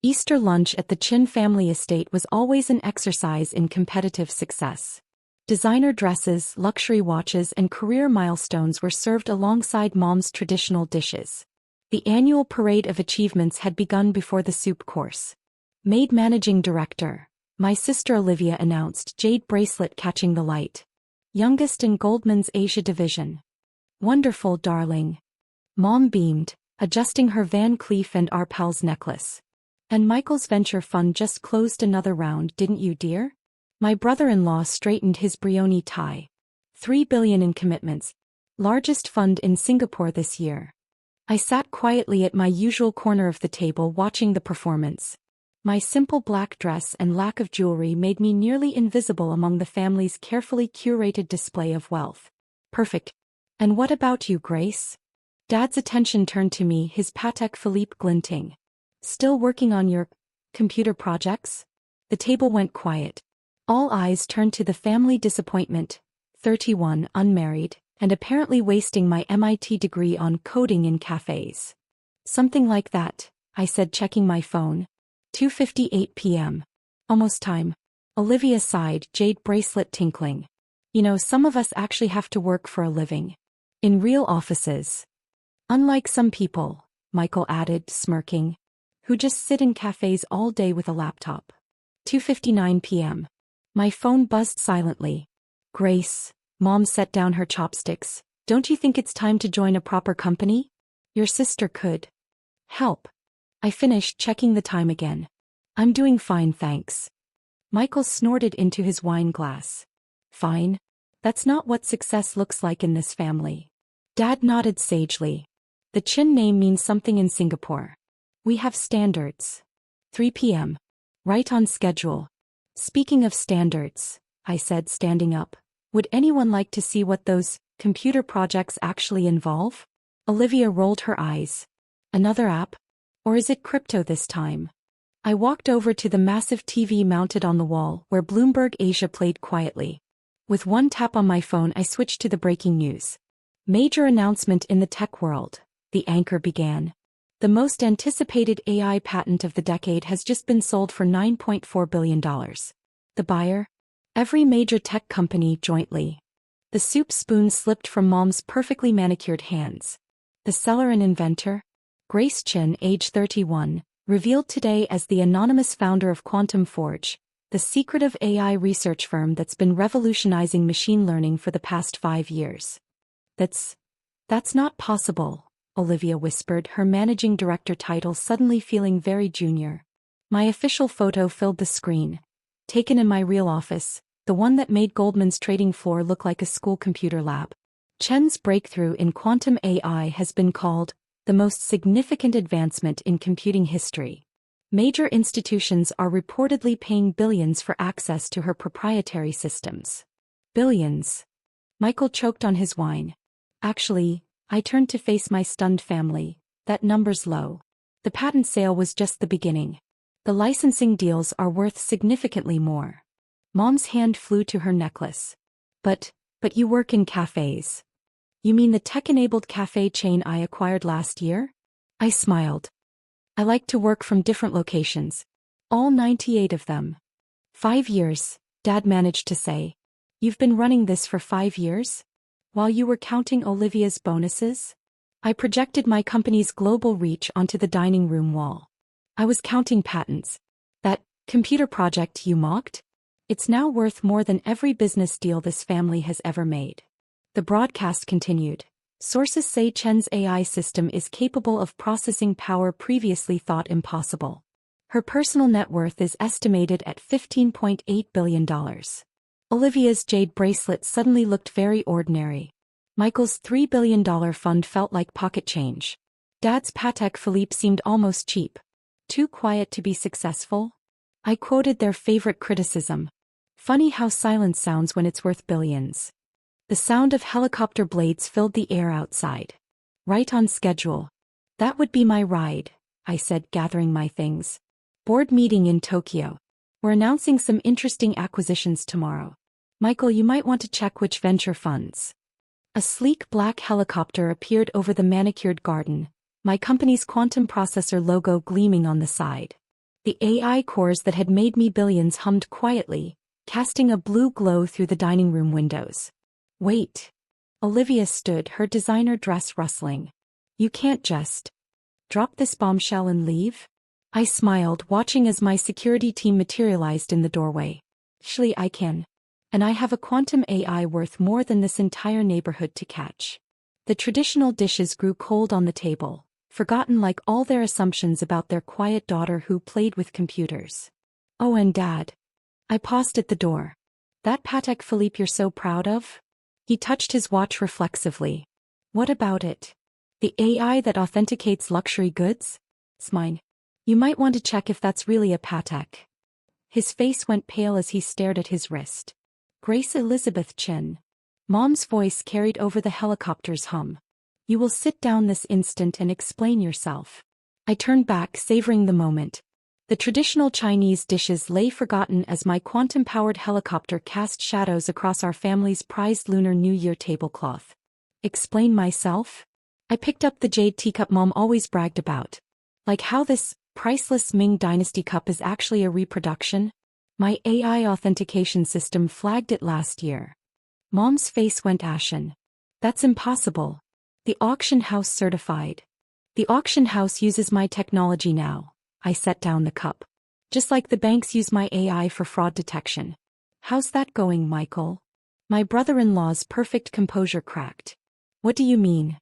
Easter lunch at the Chin family estate was always an exercise in competitive success. Designer dresses, luxury watches, and career milestones were served alongside Mom's traditional dishes. The annual parade of achievements had begun before the soup course. Maid Managing Director, my sister Olivia announced, jade bracelet catching the light. Youngest in Goldman's Asia division. Wonderful, darling. Mom beamed, adjusting her Van Cleef and Arpels necklace. And Michael's venture fund just closed another round, didn't you, dear? My brother-in-law straightened his Brioni tie. $3 billion in commitments. Largest fund in Singapore this year. I sat quietly at my usual corner of the table watching the performance. My simple black dress and lack of jewelry made me nearly invisible among the family's carefully curated display of wealth. Perfect. And what about you, Grace? Dad's attention turned to me, his Patek Philippe glinting. Still working on your computer projects? The table went quiet. All eyes turned to the family disappointment, 31, unmarried, and apparently wasting my MIT degree on coding in cafes. Something like that, I said, checking my phone. 2:58 p.m. Almost time. Olivia sighed, jade bracelet tinkling. You know, some of us actually have to work for a living. In real offices. Unlike some people, Michael added, smirking, who just sit in cafes all day with a laptop. 2:59 p.m. My phone buzzed silently. Grace, Mom set down her chopsticks. Don't you think it's time to join a proper company? Your sister could help. I finished, checking the time again. I'm doing fine, thanks. Michael snorted into his wine glass. Fine? That's not what success looks like in this family. Dad nodded sagely. The Chin name means something in Singapore. We have standards. 3 p.m. Right on schedule. Speaking of standards, I said, standing up, would anyone like to see what those computer projects actually involve? Olivia rolled her eyes. Another app? Or is it crypto this time? I walked over to the massive TV mounted on the wall where Bloomberg Asia played quietly. With one tap on my phone, I switched to the breaking news. Major announcement in the tech world, the anchor began. The most anticipated AI patent of the decade has just been sold for $9.4 billion. The buyer? Every major tech company jointly. The soup spoon slipped from Mom's perfectly manicured hands. The seller and inventor? Grace Chin, age 31, revealed today as the anonymous founder of Quantum Forge, the secretive AI research firm that's been revolutionizing machine learning for the past 5 years. That's not possible, Olivia whispered, her managing director title suddenly feeling very junior. My official photo filled the screen, taken in my real office, the one that made Goldman's trading floor look like a school computer lab. Chen's breakthrough in quantum AI has been called the most significant advancement in computing history. Major institutions are reportedly paying billions for access to her proprietary systems. Billions. Michael choked on his wine. Actually, I turned to face my stunned family. That number's low. The patent sale was just the beginning. The licensing deals are worth significantly more. Mom's hand flew to her necklace. But you work in cafes. You mean the tech-enabled cafe chain I acquired last year? I smiled. I like to work from different locations. All 98 of them. 5 years, Dad managed to say. You've been running this for 5 years? While you were counting Olivia's bonuses? I projected my company's global reach onto the dining room wall. I was counting patents. That computer project you mocked? It's now worth more than every business deal this family has ever made. The broadcast continued. Sources say Chen's AI system is capable of processing power previously thought impossible. Her personal net worth is estimated at $15.8 billion. Olivia's jade bracelet suddenly looked very ordinary. Michael's $3 billion fund felt like pocket change. Dad's Patek Philippe seemed almost cheap. Too quiet to be successful? I quoted their favorite criticism. Funny how silence sounds when it's worth billions. The sound of helicopter blades filled the air outside. Right on schedule. That would be my ride, I said, gathering my things. Board meeting in Tokyo. We're announcing some interesting acquisitions tomorrow. Michael, you might want to check which venture funds. A sleek black helicopter appeared over the manicured garden, my company's quantum processor logo gleaming on the side. The AI cores that had made me billions hummed quietly, casting a blue glow through the dining room windows. Wait. Olivia stood, her designer dress rustling. You can't just drop this bombshell and leave? I smiled, watching as my security team materialized in the doorway. Actually, I can. And I have a quantum AI worth more than this entire neighborhood to catch. The traditional dishes grew cold on the table, forgotten like all their assumptions about their quiet daughter who played with computers. Oh, and Dad. I paused at the door. That Patek Philippe you're so proud of? He touched his watch reflexively. What about it? The AI that authenticates luxury goods? It's mine. You might want to check if that's really a Patek. His face went pale as he stared at his wrist. Grace Elizabeth Chin. Mom's voice carried over the helicopter's hum. You will sit down this instant and explain yourself. I turned back, savoring the moment. The traditional Chinese dishes lay forgotten as my quantum-powered helicopter cast shadows across our family's prized Lunar New Year tablecloth. Explain myself? I picked up the jade teacup Mom always bragged about. Like how this priceless Ming Dynasty cup is actually a reproduction? My AI authentication system flagged it last year. Mom's face went ashen. That's impossible. The auction house certified. The auction house uses my technology now. I set down the cup. Just like the banks use my AI for fraud detection. How's that going, Michael? My brother-in-law's perfect composure cracked. What do you mean?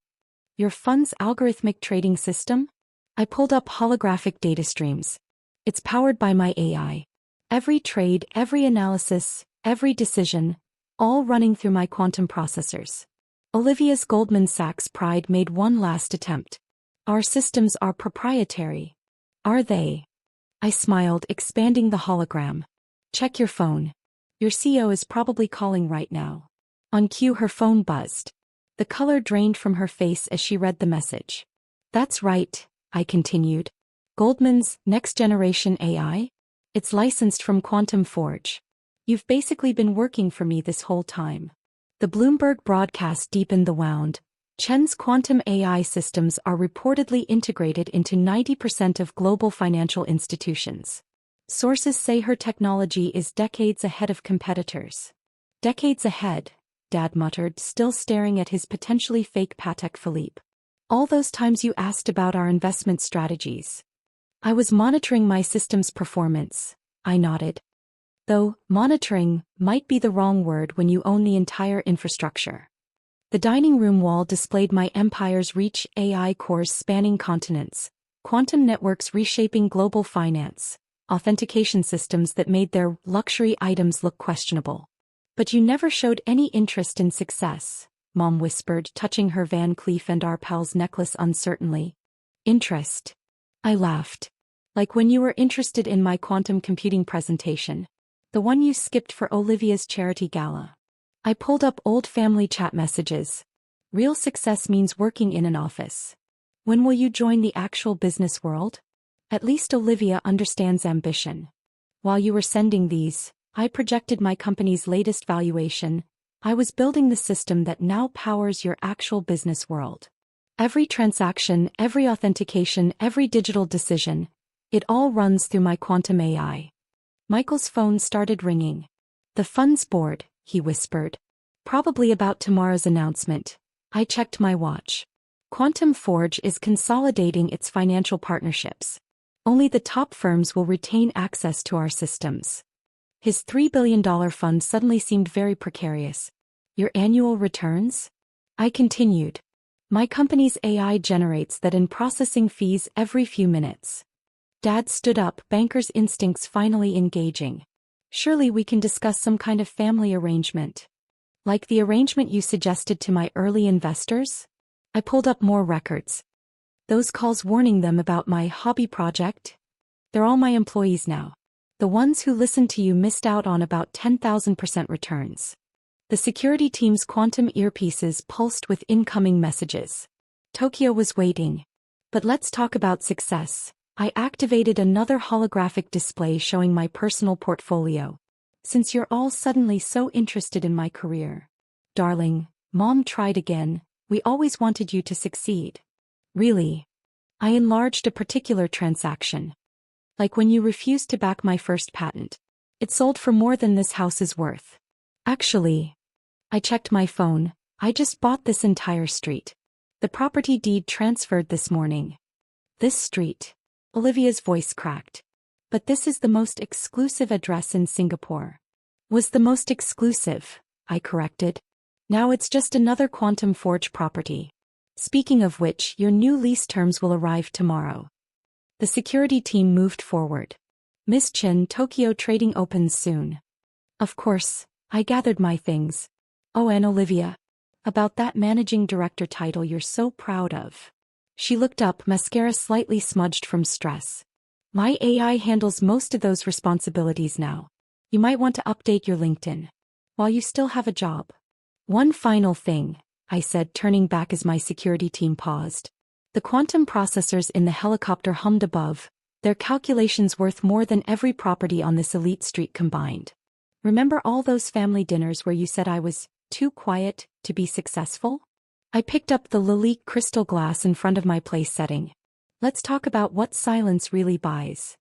Your fund's algorithmic trading system? I pulled up holographic data streams. It's powered by my AI. Every trade, every analysis, every decision, all running through my quantum processors. Olivia's Goldman Sachs pride made one last attempt. Our systems are proprietary. Are they? I smiled, expanding the hologram. Check your phone. Your CEO is probably calling right now. On cue, her phone buzzed. The color drained from her face as she read the message. That's right, I continued. Goldman's next-generation AI? It's licensed from Quantum Forge. You've basically been working for me this whole time. The Bloomberg broadcast deepened the wound. Chen's quantum AI systems are reportedly integrated into 90% of global financial institutions. Sources say her technology is decades ahead of competitors. Decades ahead, Dad muttered, still staring at his potentially fake Patek Philippe. All those times you asked about our investment strategies. I was monitoring my system's performance, I nodded. Though, monitoring might be the wrong word when you own the entire infrastructure. The dining room wall displayed my empire's reach, AI cores spanning continents, quantum networks reshaping global finance, authentication systems that made their luxury items look questionable. But you never showed any interest in success, Mom whispered, touching her Van Cleef and Arpels necklace uncertainly. Interest? I laughed. Like when you were interested in my quantum computing presentation. The one you skipped for Olivia's charity gala. I pulled up old family chat messages. Real success means working in an office. When will you join the actual business world? At least Olivia understands ambition. While you were sending these, I projected my company's latest valuation. I was building the system that now powers your actual business world. Every transaction, every authentication, every digital decision, it all runs through my quantum AI. Michael's phone started ringing. The funds board, he whispered. Probably about tomorrow's announcement. I checked my watch. Quantum Forge is consolidating its financial partnerships. Only the top firms will retain access to our systems. His $3 billion fund suddenly seemed very precarious. Your annual returns? I continued. My company's AI generates that in processing fees every few minutes. Dad stood up, banker's instincts finally engaging. Surely we can discuss some kind of family arrangement. Like the arrangement you suggested to my early investors? I pulled up more records. Those calls warning them about my hobby project? They're all my employees now. The ones who listened to you missed out on about 10,000% returns. The security team's quantum earpieces pulsed with incoming messages. Tokyo was waiting. But let's talk about success. I activated another holographic display showing my personal portfolio. Since you're all suddenly so interested in my career. Darling, Mom tried again, we always wanted you to succeed. Really? I enlarged a particular transaction. Like when you refused to back my first patent. It sold for more than this house is worth. Actually, I checked my phone. I just bought this entire street. The property deed transferred this morning. This street. Olivia's voice cracked. But this is the most exclusive address in Singapore. Was the most exclusive, I corrected. Now it's just another Quantum Forge property. Speaking of which, your new lease terms will arrive tomorrow. The security team moved forward. Miss Chin, Tokyo trading opens soon. Of course, I gathered my things. Oh, and Olivia. About that managing director title you're so proud of. She looked up, mascara slightly smudged from stress. My AI handles most of those responsibilities now. You might want to update your LinkedIn. While you still have a job. One final thing, I said, turning back as my security team paused. The quantum processors in the helicopter hummed above, their calculations worth more than every property on this elite street combined. Remember all those family dinners where you said I was too quiet to be successful? I picked up the Lalique crystal glass in front of my place setting. Let's talk about what silence really buys.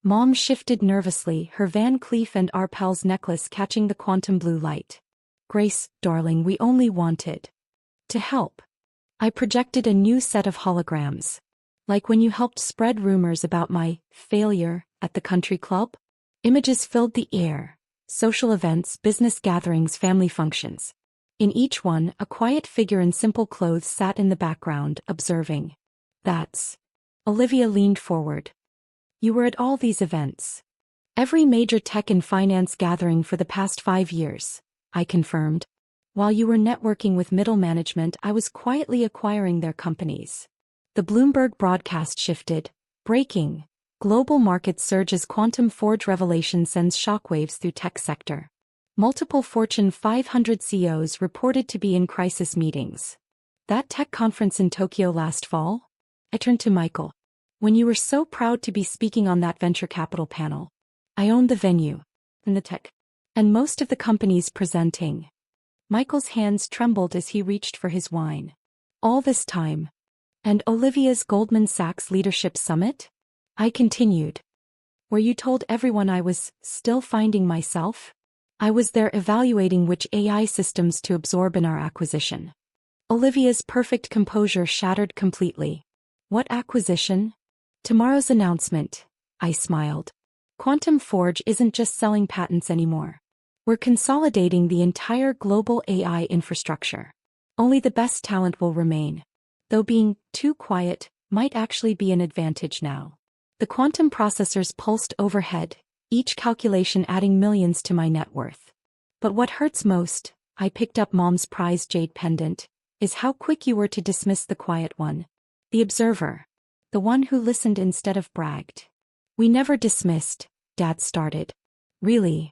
Mom shifted nervously, her Van Cleef and Arpels necklace catching the quantum blue light. Grace, darling, we only wanted to help. I projected a new set of holograms. Like when you helped spread rumors about my failure at the country club? Images filled the air. Social events, business gatherings, family functions. In each one, a quiet figure in simple clothes sat in the background, observing. That's. Olivia leaned forward. You were at all these events. Every major tech and finance gathering for the past 5 years, I confirmed. While you were networking with middle management, I was quietly acquiring their companies. The Bloomberg broadcast shifted. Breaking. Global markets surge as Quantum Forge revelation sends shockwaves through tech sector. Multiple Fortune 500 CEOs reported to be in crisis meetings. That tech conference in Tokyo last fall? I turned to Michael. When you were so proud to be speaking on that venture capital panel. I owned the venue. And the tech. And most of the companies presenting. Michael's hands trembled as he reached for his wine. All this time. And Olivia's Goldman Sachs Leadership Summit? I continued. Where you told everyone I was still finding myself? I was there evaluating which AI systems to absorb in our acquisition. Olivia's perfect composure shattered completely. What acquisition? Tomorrow's announcement, I smiled. Quantum Forge isn't just selling patents anymore. We're consolidating the entire global AI infrastructure. Only the best talent will remain. Though being too quiet might actually be an advantage now. The quantum processors pulsed overhead, each calculation adding millions to my net worth. But what hurts most, I picked up Mom's prized jade pendant, is how quick you were to dismiss the quiet one. The observer. The one who listened instead of bragged. We never dismissed, Dad started. Really?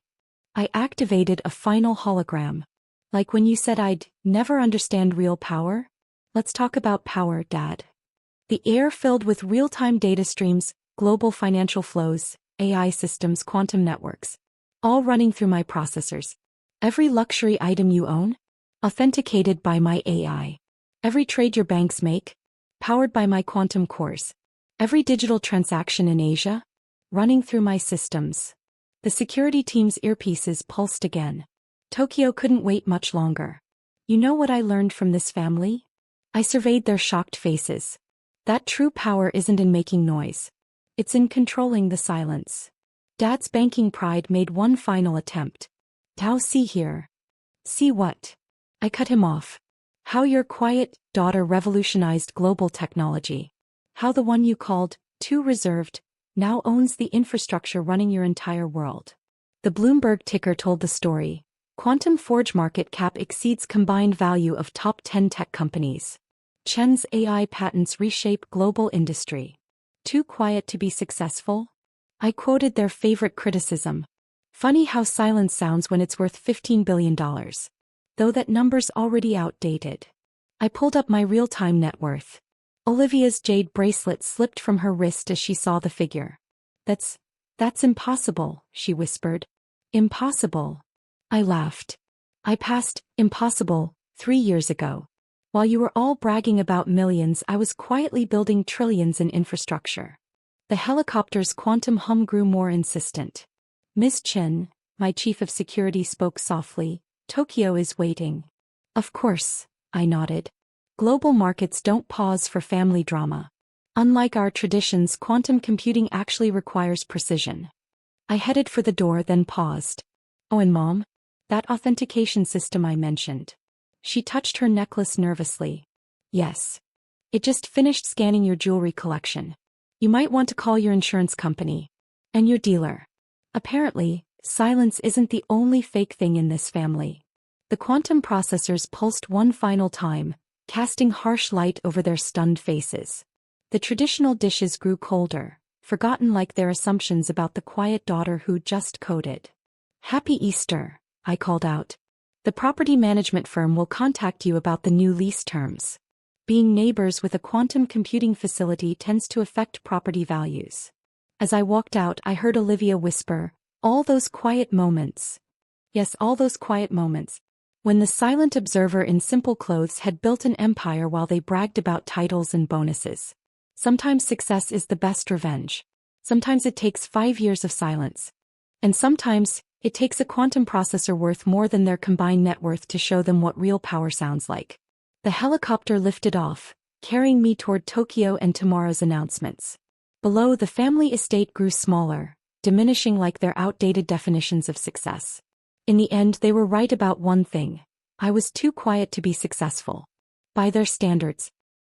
I activated a final hologram. Like when you said I'd never understand real power? Let's talk about power, Dad. The air filled with real-time data streams, global financial flows, AI systems, quantum networks. All running through my processors. Every luxury item you own? Authenticated by my AI. Every trade your banks make? Powered by my quantum cores. Every digital transaction in Asia? Running through my systems. The security team's earpieces pulsed again. Tokyo couldn't wait much longer. You know what I learned from this family? I surveyed their shocked faces. That true power isn't in making noise. It's in controlling the silence. Dad's banking pride made one final attempt. Tao, see here. See what? I cut him off. How your quiet daughter revolutionized global technology. How the one you called too reserved now owns the infrastructure running your entire world. The Bloomberg ticker told the story. Quantum Forge market cap exceeds combined value of top 10 tech companies. Chen's AI patents reshape global industry. Too quiet to be successful? I quoted their favorite criticism. Funny how silence sounds when it's worth $15 billion. Though that number's already outdated. I pulled up my real-time net worth. Olivia's jade bracelet slipped from her wrist as she saw the figure. That's impossible, she whispered. Impossible. I laughed. I passed impossible 3 years ago. While you were all bragging about millions, I was quietly building trillions in infrastructure. The helicopter's quantum hum grew more insistent. Miss Chin, my chief of security, spoke softly. Tokyo is waiting. Of course, I nodded. Global markets don't pause for family drama. Unlike our traditions, quantum computing actually requires precision. I headed for the door, then paused. Oh, and Mom? That authentication system I mentioned. She touched her necklace nervously. Yes. It just finished scanning your jewelry collection. You might want to call your insurance company. And your dealer. Apparently, silence isn't the only fake thing in this family. The quantum processors pulsed one final time, casting harsh light over their stunned faces. The traditional dishes grew colder, forgotten like their assumptions about the quiet daughter who just coded. Happy Easter, I called out. The property management firm will contact you about the new lease terms. Being neighbors with a quantum computing facility tends to affect property values. As I walked out, I heard Olivia whisper, all those quiet moments. Yes, all those quiet moments. When the silent observer in simple clothes had built an empire while they bragged about titles and bonuses. Sometimes success is the best revenge. Sometimes it takes 5 years of silence. And sometimes, it takes a quantum processor worth more than their combined net worth to show them what real power sounds like. The helicopter lifted off, carrying me toward Tokyo and tomorrow's announcements. Below, the family estate grew smaller, diminishing like their outdated definitions of success. In the end, they were right about one thing. I was too quiet to be successful. By their standards,